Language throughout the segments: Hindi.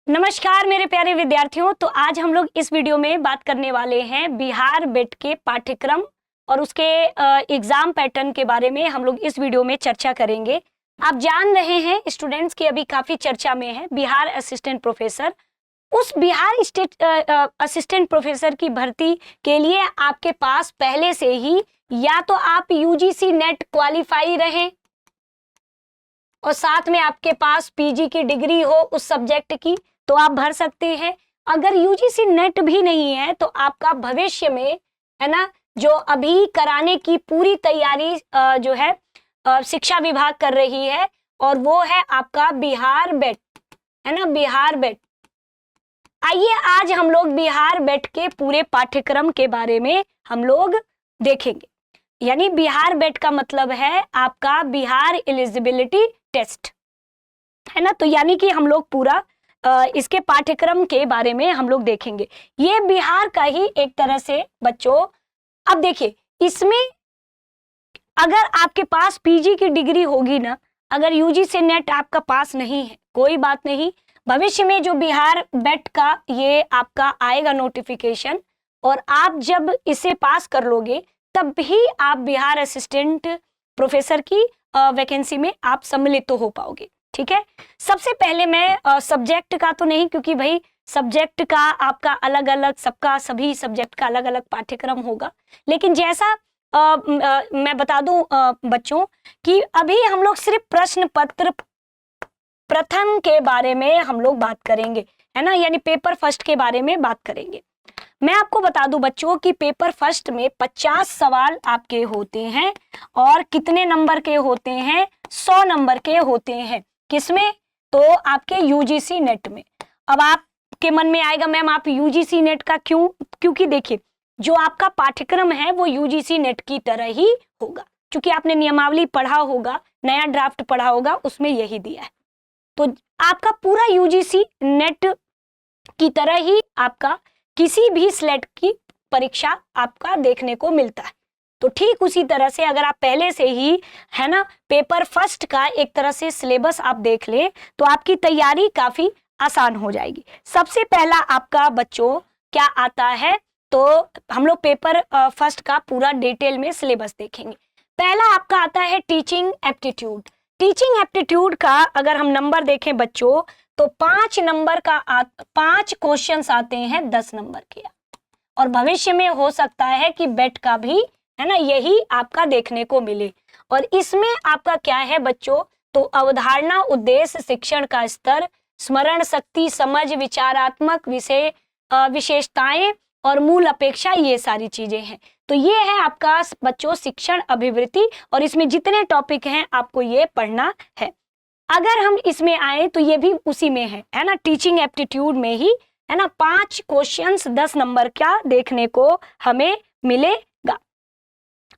नमस्कार मेरे प्यारे विद्यार्थियों। तो आज हम लोग इस वीडियो में बात करने वाले हैं बिहार बेट के पाठ्यक्रम और उसके एग्जाम पैटर्न के बारे में हम लोग इस वीडियो में चर्चा करेंगे। आप जान रहे हैं स्टूडेंट्स की अभी काफी चर्चा में है बिहार असिस्टेंट प्रोफेसर। उस बिहार स्टेट असिस्टेंट प्रोफेसर की भर्ती के लिए आपके पास पहले से ही या तो आप यूजीसी नेट क्वालिफाई रहे और साथ में आपके पास पीजी की डिग्री हो उस सब्जेक्ट की, तो आप भर सकते हैं। अगर यूजीसी नेट भी नहीं है तो आपका भविष्य में, है ना, जो अभी कराने की पूरी तैयारी जो है शिक्षा विभाग कर रही है और वो है आपका बिहार बेट, है ना, बिहार बेट। आइए आज हम लोग बिहार बेट के पूरे पाठ्यक्रम के बारे में हम लोग देखेंगे। यानी बिहार बेट का मतलब है आपका बिहार एलिजिबिलिटी टेस्ट, है ना। तो यानी कि हम लोग पूरा इसके पाठ्यक्रम के बारे में हम लोग देखेंगे। ये बिहार का ही एक तरह से बच्चों, अब देखिए इसमें अगर आपके पास पीजी की डिग्री होगी ना, अगर यूजीसी नेट आपका पास नहीं है कोई बात नहीं, भविष्य में जो बिहार बेट का ये आपका आएगा नोटिफिकेशन और आप जब इसे पास कर लोगे तब भी आप बिहार असिस्टेंट प्रोफेसर की वैकेंसी में आप सम्मिलित तो हो पाओगे। ठीक है, सबसे पहले मैं सब्जेक्ट का तो नहीं, क्योंकि भाई सब्जेक्ट का आपका अलग अलग, सबका सभी सब्जेक्ट का अलग अलग पाठ्यक्रम होगा। लेकिन जैसा मैं बता दूं बच्चों कि अभी हम लोग सिर्फ प्रश्न पत्र प्रथम के बारे में हम लोग बात करेंगे, है ना, यानी पेपर फर्स्ट के बारे में बात करेंगे। मैं आपको बता दूं बच्चों कि पेपर फर्स्ट में 50 सवाल आपके होते हैं और कितने नंबर के होते हैं, 100 नंबर के होते हैं। किसमें? तो आपके यूजीसी नेट में। अब आपके मन में आएगा मैम आप यूजीसी नेट का क्यों? क्योंकि देखिए जो आपका पाठ्यक्रम है वो यूजीसी नेट की तरह ही होगा, क्योंकि आपने नियमावली पढ़ा होगा, नया ड्राफ्ट पढ़ा होगा, उसमें यही दिया है। तो आपका पूरा यूजीसी नेट की तरह ही आपका किसी भी स्लेट की परीक्षा आपका देखने को मिलता है। तो ठीक उसी तरह से अगर आप पहले से ही, है ना, पेपर फर्स्ट का एक तरह से सिलेबस आप देख ले तो आपकी तैयारी काफी आसान हो जाएगी। सबसे पहला आपका बच्चों क्या आता है, तो हम लोग पेपर फर्स्ट का पूरा डिटेल में सिलेबस देखेंगे। पहला आपका आता है टीचिंग एप्टीट्यूड। टीचिंग एप्टीट्यूड का अगर हम नंबर देखें बच्चों तो 5 नंबर का 5 क्वेश्चंस आते हैं 10 नंबर के, और भविष्य में हो सकता है कि बेट का भी, है ना, यही आपका देखने को मिले। और इसमें आपका क्या है बच्चों, तो अवधारणा, उद्देश्य, शिक्षण का स्तर, स्मरण शक्ति, समझ, विचारात्मक विषय विशेषताएं और मूल अपेक्षा, ये सारी चीजें हैं। तो ये है आपका बच्चों शिक्षण अभिवृत्ति और इसमें जितने टॉपिक हैं आपको ये पढ़ना है। अगर हम इसमें आए तो ये भी उसी में है ना, टीचिंग एप्टीट्यूड में ही, है ना, 5 क्वेश्चंस 10 नंबर का देखने को हमें मिलेगा।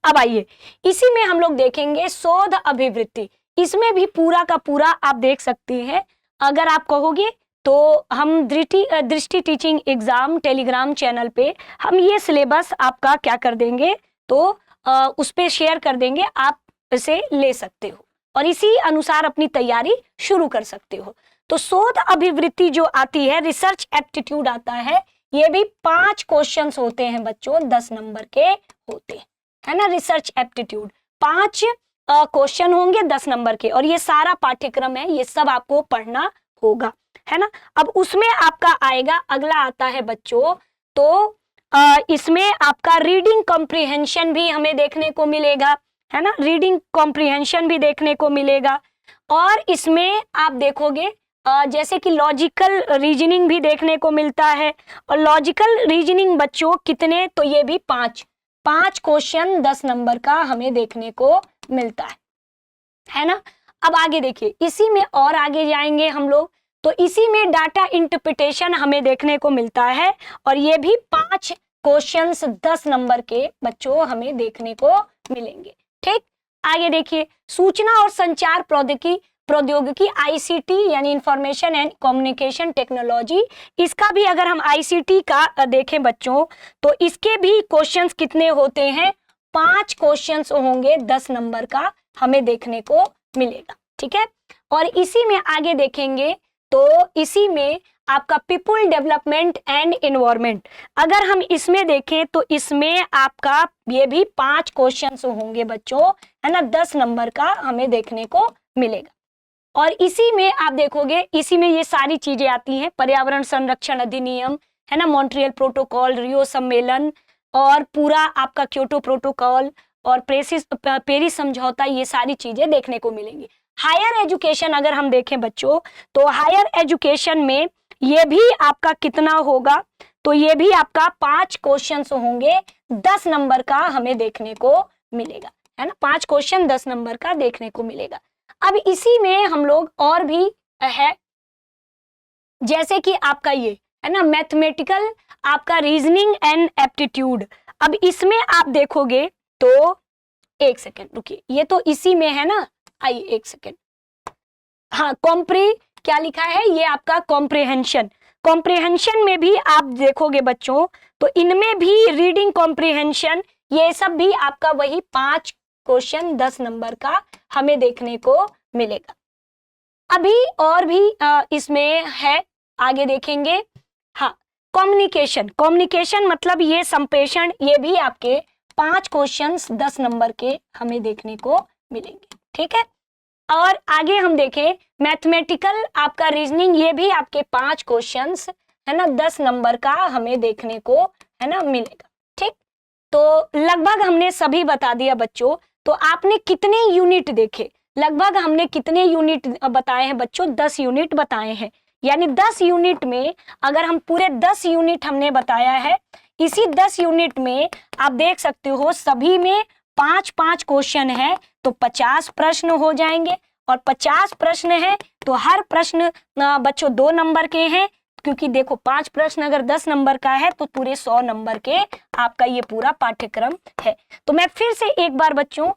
अब आइए इसी में हम लोग देखेंगे शोध अभिवृत्ति। इसमें भी पूरा का पूरा आप देख सकते हैं। अगर आप कहोगे तो हम दृष्टि टीचिंग एग्जाम टेलीग्राम चैनल पे हम ये सिलेबस आपका क्या कर देंगे, तो उस पे शेयर कर देंगे, आप इसे ले सकते हो और इसी अनुसार अपनी तैयारी शुरू कर सकते हो। तो शोध अभिवृत्ति जो आती है, रिसर्च एप्टीट्यूड आता है, ये भी 5 क्वेश्चंस होते हैं बच्चों, 10 नंबर के होते हैं, है ना। रिसर्च एप्टीट्यूड 5 क्वेश्चन होंगे 10 नंबर के और ये सारा पाठ्यक्रम है, ये सब आपको पढ़ना होगा, है ना। अब उसमें आपका आएगा, अगला आता है बच्चों, तो इसमें आपका रीडिंग कॉम्प्रिहेंशन भी हमें देखने को मिलेगा, है ना, रीडिंग कॉम्प्रिहेंशन भी देखने को मिलेगा। और इसमें आप देखोगे जैसे कि लॉजिकल रीजनिंग भी देखने को मिलता है। और लॉजिकल रीजनिंग बच्चों कितने, तो ये भी 5 क्वेश्चन 10 नंबर का हमें देखने को मिलता है ना। अब आगे देखिए, इसी में और आगे जाएंगे हम लोग, तो इसी में डाटा इंटरप्रिटेशन हमें देखने को मिलता है और ये भी 5 क्वेश्चंस 10 नंबर के बच्चों हमें देखने को मिलेंगे। ठीक, आगे देखिए सूचना और संचार प्रौद्योगिकी आईसीटी यानी इंफॉर्मेशन एंड कम्युनिकेशन टेक्नोलॉजी, इसका भी अगर हम आईसीटी का देखें बच्चों तो इसके भी क्वेश्चंस कितने होते हैं, 5 क्वेश्चंस होंगे 10 नंबर का हमें देखने को मिलेगा। ठीक है, और इसी में आगे देखेंगे तो इसी में आपका पीपुल डेवलपमेंट एंड इन्वायरमेंट। अगर हम इसमें देखें तो इसमें आपका ये भी 5 क्वेश्चंस होंगे बच्चों, है ना, 10 नंबर का हमें देखने को मिलेगा। और इसी में आप देखोगे, इसी में ये सारी चीजें आती हैं, पर्यावरण संरक्षण अधिनियम, है ना, मॉन्ट्रियल प्रोटोकॉल, रियो सम्मेलन और पूरा आपका क्योटो प्रोटोकॉल और पेरिस समझौता, ये सारी चीजें देखने को मिलेंगी। हायर एजुकेशन अगर हम देखें बच्चों, तो हायर एजुकेशन में ये भी आपका कितना होगा, तो ये भी आपका 5 क्वेश्चंस होंगे, 10 नंबर का हमें देखने को मिलेगा, है ना, 5 क्वेश्चन 10 नंबर का देखने को मिलेगा। अब इसी में हम लोग और भी है, जैसे कि आपका ये है ना, मैथमेटिकल आपका रीजनिंग एंड एप्टीट्यूड। अब इसमें आप देखोगे तो एक सेकेंड रुकिए, ये तो इसी में है ना, आइए एक सेकेंड, हाँ क्या लिखा है, ये आपका कॉम्प्रिहेंशन में भी आप देखोगे बच्चों, तो इनमें भी रीडिंग कॉम्प्रिहेंशन, ये सब भी आपका वही 5 क्वेश्चन 10 नंबर का हमें देखने को मिलेगा। अभी और भी इसमें है, आगे देखेंगे। हाँ, कम्युनिकेशन मतलब ये संप्रेषण, ये भी आपके 5 क्वेश्चंस 10 नंबर के हमें देखने को मिलेंगे, ठीक है। और आगे हम देखें मैथमेटिकल आपका रीजनिंग, ये भी आपके 5 क्वेश्चंस, है ना, 10 नंबर का हमें देखने को, है ना, मिलेगा, ठीक। तो लगभग हमने सभी बता दिया बच्चों। तो आपने कितने यूनिट देखे, लगभग हमने कितने यूनिट बताए हैं बच्चों, 10 यूनिट बताए हैं। यानी 10 यूनिट में अगर हम पूरे 10 यूनिट हमने बताया है, इसी 10 यूनिट में आप देख सकते हो सभी में 5-5 क्वेश्चन है, तो 50 प्रश्न हो जाएंगे। और 50 प्रश्न है तो हर प्रश्न बच्चों 2 नंबर के हैं, क्योंकि देखो 5 प्रश्न अगर 10 नंबर का है तो पूरे 100 नंबर के आपका ये पूरा पाठ्यक्रम है। तो मैं फिर से एक बार बच्चों,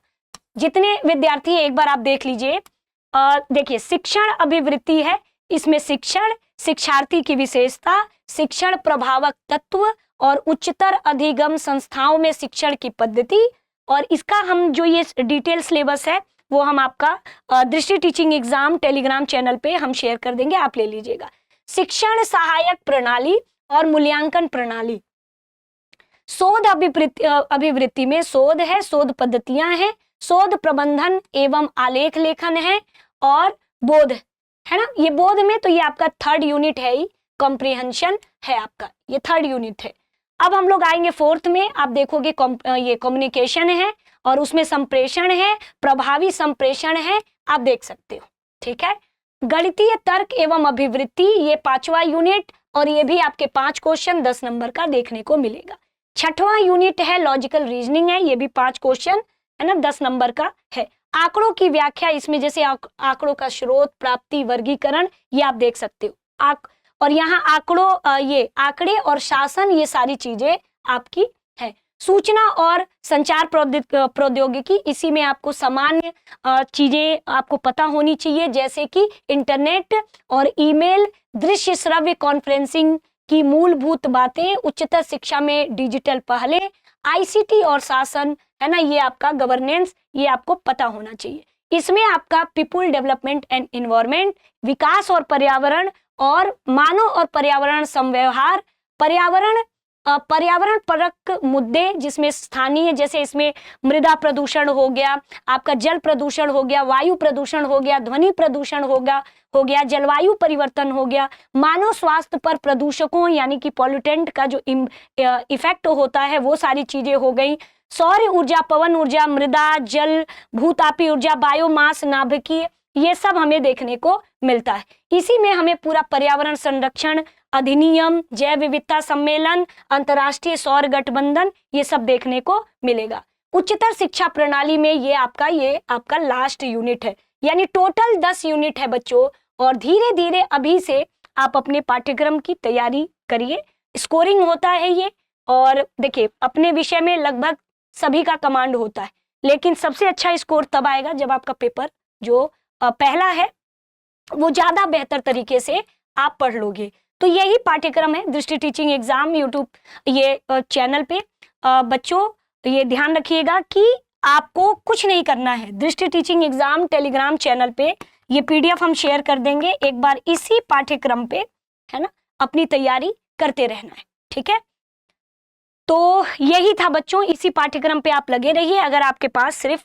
जितने विद्यार्थी एक बार आप देख लीजिए, देखिए शिक्षण अभिवृत्ति है, इसमें शिक्षण, शिक्षार्थी की विशेषता, शिक्षण प्रभावक तत्व और उच्चतर अधिगम संस्थाओं में शिक्षण की पद्धति। और इसका हम जो ये डिटेल सिलेबस है वो हम आपका दृष्टि टीचिंग एग्जाम टेलीग्राम चैनल पे हम शेयर कर देंगे, आप ले लीजिएगा। शिक्षण सहायक प्रणाली और मूल्यांकन प्रणाली, शोध अभिवृत्ति में शोध है, शोध पद्धतियां हैं, शोध प्रबंधन एवं आलेख लेखन है, और बोध, है ना, ये बोध में तो ये आपका 3rd यूनिट है ही, कॉम्प्रिहेंशन है आपका, ये 3rd यूनिट है। अब हम लोग आएंगे 4th में, आप देखोगे ये कम्युनिकेशन है और उसमें संप्रेषण है, प्रभावी संप्रेषण है, आप देख सकते हो, ठीक है। गणितीय तर्क एवं अभिवृत्ति, ये 5वां यूनिट, और ये भी आपके 5 क्वेश्चन 10 नंबर का देखने को मिलेगा। 6वां यूनिट है लॉजिकल रीजनिंग है, ये भी 5 क्वेश्चन, है ना, 10 नंबर का है। आंकड़ों की व्याख्या, इसमें जैसे आंकड़ों का स्रोत, प्राप्ति, वर्गीकरण, ये आप देख सकते हो। और यहाँ ये आंकड़े और शासन, ये सारी चीजें आपकी है। सूचना और संचार प्रौद्योगिकी, इसी में आपको सामान्य चीजें आपको पता होनी चाहिए, जैसे कि इंटरनेट और ईमेल, दृश्य श्रव्य कॉन्फ्रेंसिंग की मूलभूत बातें, उच्चतर शिक्षा में डिजिटल पहले, आईसीटी और शासन, है ना, ये आपका गवर्नेंस, ये आपको पता होना चाहिए। इसमें आपका पीपुल डेवलपमेंट एंड इन्वायरमेंट, विकास और पर्यावरण, और मानव और पर्यावरण समव्यवहार, पर्यावरण परक मुद्दे, जिसमें स्थानीय, जैसे इसमें मृदा प्रदूषण हो गया, आपका जल प्रदूषण हो गया, वायु प्रदूषण हो गया, ध्वनि प्रदूषण हो गया, जलवायु परिवर्तन हो गया, मानव स्वास्थ्य पर प्रदूषकों यानी कि पॉल्यूटेंट का जो इफेक्ट होता है वो सारी चीजें हो गई, सौर ऊर्जा, पवन ऊर्जा, मृदा, जल, भूतापी ऊर्जा, बायोमास, नाभिकीय, ये सब हमें देखने को मिलता है। इसी में हमें पूरा पर्यावरण संरक्षण अधिनियम, जैव विविधता सम्मेलन, अंतर्राष्ट्रीय सौर गठबंधन, ये सब देखने को मिलेगा। उच्चतर शिक्षा प्रणाली में ये आपका लास्ट यूनिट है, यानी टोटल 10 यूनिट है बच्चों। और धीरे धीरे अभी से आप अपने पाठ्यक्रम की तैयारी करिए, स्कोरिंग होता है ये, और देखिए अपने विषय में लगभग सभी का कमांड होता है, लेकिन सबसे अच्छा स्कोर तब आएगा जब आपका पेपर जो पहला है वो ज्यादा बेहतर तरीके से आप पढ़ लोगे। तो यही पाठ्यक्रम है दृष्टि टीचिंग एग्जाम यूट्यूब ये चैनल पे। बच्चों ये ध्यान रखिएगा कि आपको कुछ नहीं करना है, दृष्टि टीचिंग एग्जाम टेलीग्राम चैनल पे ये PDF हम शेयर कर देंगे, एक बार इसी पाठ्यक्रम पे, है ना, अपनी तैयारी करते रहना है, ठीक है। तो यही था बच्चों, इसी पाठ्यक्रम पे आप लगे रहिए। अगर आपके पास सिर्फ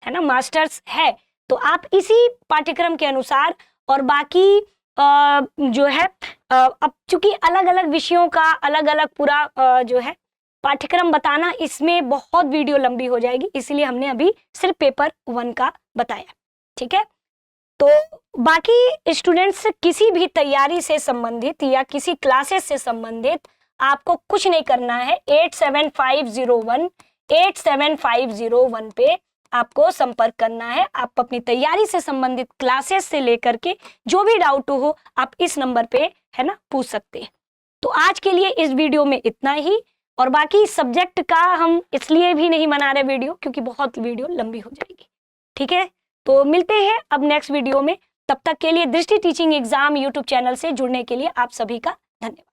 है ना मास्टर्स है तो आप इसी पाठ्यक्रम के अनुसार और बाकी जो है अब चूंकि अलग अलग विषयों का अलग अलग पूरा जो है पाठ्यक्रम बताना, इसमें बहुत वीडियो लंबी हो जाएगी, इसलिए हमने अभी सिर्फ पेपर 1 का बताया, ठीक है। तो बाकी स्टूडेंट्स किसी भी तैयारी से संबंधित या किसी क्लासेस से संबंधित आपको कुछ नहीं करना है। 8750187501 पे आपको संपर्क करना है। आप अपनी तैयारी से संबंधित क्लासेस से लेकर के जो भी डाउट हो आप इस नंबर पे है ना पूछ सकते हैं। तो आज के लिए इस वीडियो में इतना ही, और बाकी सब्जेक्ट का हम इसलिए भी नहीं बना रहे वीडियो क्योंकि बहुत वीडियो लंबी हो जाएगी, ठीक है। तो मिलते हैं अब नेक्स्ट वीडियो में, तब तक के लिए दृष्टि टीचिंग एग्जाम यूट्यूब चैनल से जुड़ने के लिए आप सभी का धन्यवाद।